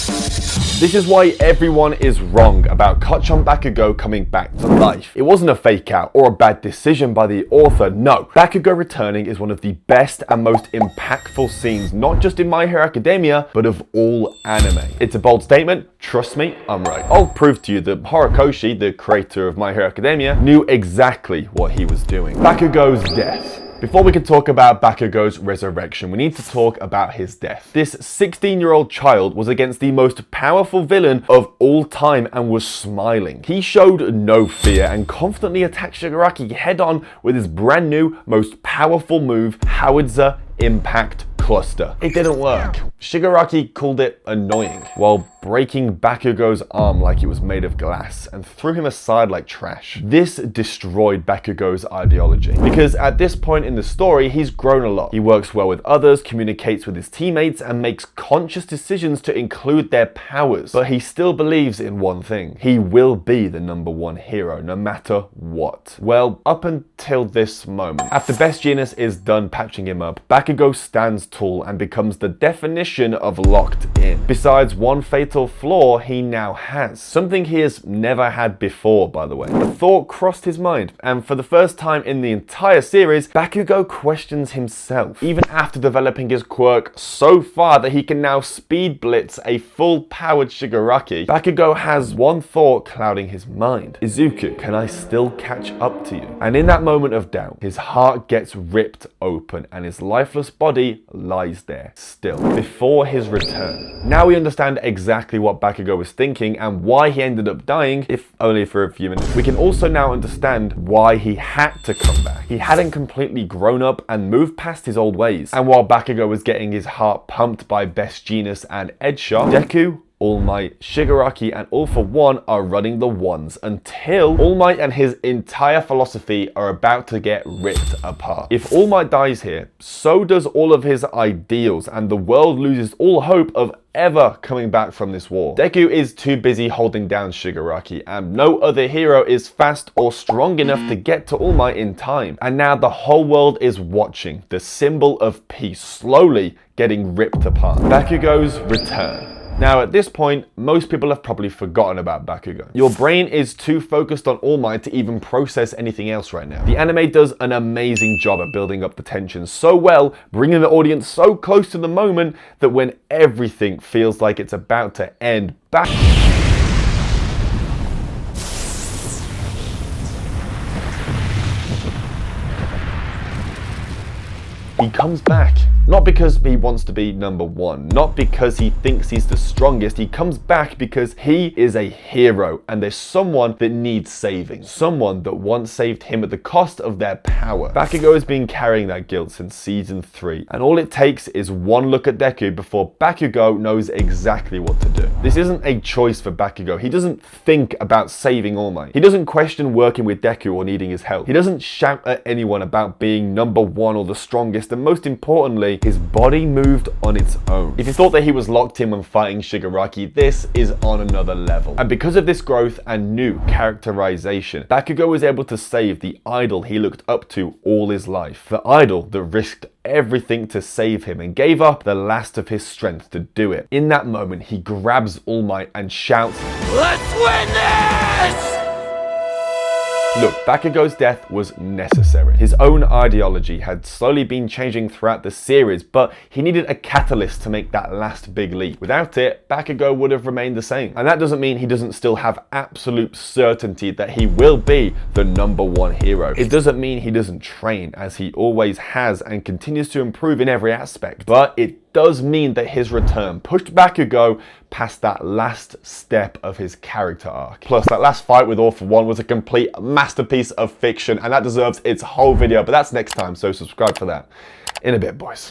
This is why everyone is wrong about Kachon Bakugo coming back to life. It wasn't a fake out or a bad decision by the author, no. Bakugo returning is one of the best and most impactful scenes, not just in My Hero Academia, but of all anime. It's a bold statement, trust me, I'm right. I'll prove to you that Horikoshi, the creator of My Hero Academia, knew exactly what he was doing. Bakugo's death. Before we can talk about Bakugo's resurrection, we need to talk about his death. This 16-year-old child was against the most powerful villain of all time and was smiling. He showed no fear and confidently attacked Shigaraki head-on with his brand new, most powerful move, Howitzer Impact Cluster. It didn't work. Shigaraki called it annoying, while breaking Bakugo's arm like it was made of glass and threw him aside like trash. This destroyed Bakugo's ideology, because at this point in the story, he's grown a lot. He works well with others, communicates with his teammates, and makes conscious decisions to include their powers. But he still believes in one thing. He will be the #1 hero, no matter what. Well, up until this moment. After Best Jeanist is done patching him up, Bakugo stands tall and becomes the definition of locked in. Besides one fatal flaw he now has. Something he has never had before, by the way. A thought crossed his mind, and for the first time in the entire series, Bakugo questions himself, even after developing his quirk so far that he can now speed blitz a full-powered Shigaraki. Bakugo has one thought clouding his mind. Izuku, can I still catch up to you? And in that moment of doubt, his heart gets ripped open and his lifeless body lies there still, before his return. Now we understand exactly what Bakugo was thinking and why he ended up dying, if only for a few minutes. We can also now understand why he had to come back. He hadn't completely grown up and moved past his old ways. And while Bakugo was getting his heart pumped by Best Jeanist and Edgeshot, Deku, All Might, Shigaraki, and All For One are running the ones until All Might and his entire philosophy are about to get ripped apart. If All Might dies here, so does all of his ideals, and the world loses all hope of ever coming back from this war. Deku is too busy holding down Shigaraki, and no other hero is fast or strong enough to get to All Might in time. And now the whole world is watching the symbol of peace slowly getting ripped apart. Bakugo's return. Now at this point, most people have probably forgotten about Bakugo. Your brain is too focused on All Might to even process anything else right now. The anime does an amazing job at building up the tension so well, bringing the audience so close to the moment that when everything feels like it's about to end, he comes back. Not because he wants to be #1, not because he thinks he's the strongest. He comes back because he is a hero and there's someone that needs saving. Someone that once saved him at the cost of their power. Bakugo has been carrying that guilt since season 3, and all it takes is one look at Deku before Bakugo knows exactly what to do. This isn't a choice for Bakugo. He doesn't think about saving All Might. He doesn't question working with Deku or needing his help. He doesn't shout at anyone about being #1 or the strongest, and most importantly, his body moved on its own. If you thought that he was locked in when fighting Shigaraki, this is on another level. And because of this growth and new characterization, Bakugo was able to save the idol he looked up to all his life. The idol that risked everything to save him and gave up the last of his strength to do it. In that moment, he grabs All Might and shouts, "Let's win this!" Look, Bakugo's death was necessary. His own ideology had slowly been changing throughout the series, but he needed a catalyst to make that last big leap. Without it, Bakugo would have remained the same. And that doesn't mean he doesn't still have absolute certainty that he will be the #1 hero. It doesn't mean he doesn't train, as he always has and continues to improve in every aspect. But it does mean that his return pushed Bakugo past that last step of his character arc. Plus, that last fight with All For One was a complete masterpiece of fiction, and that deserves its whole video, but that's next time, so subscribe for that. In a bit, boys.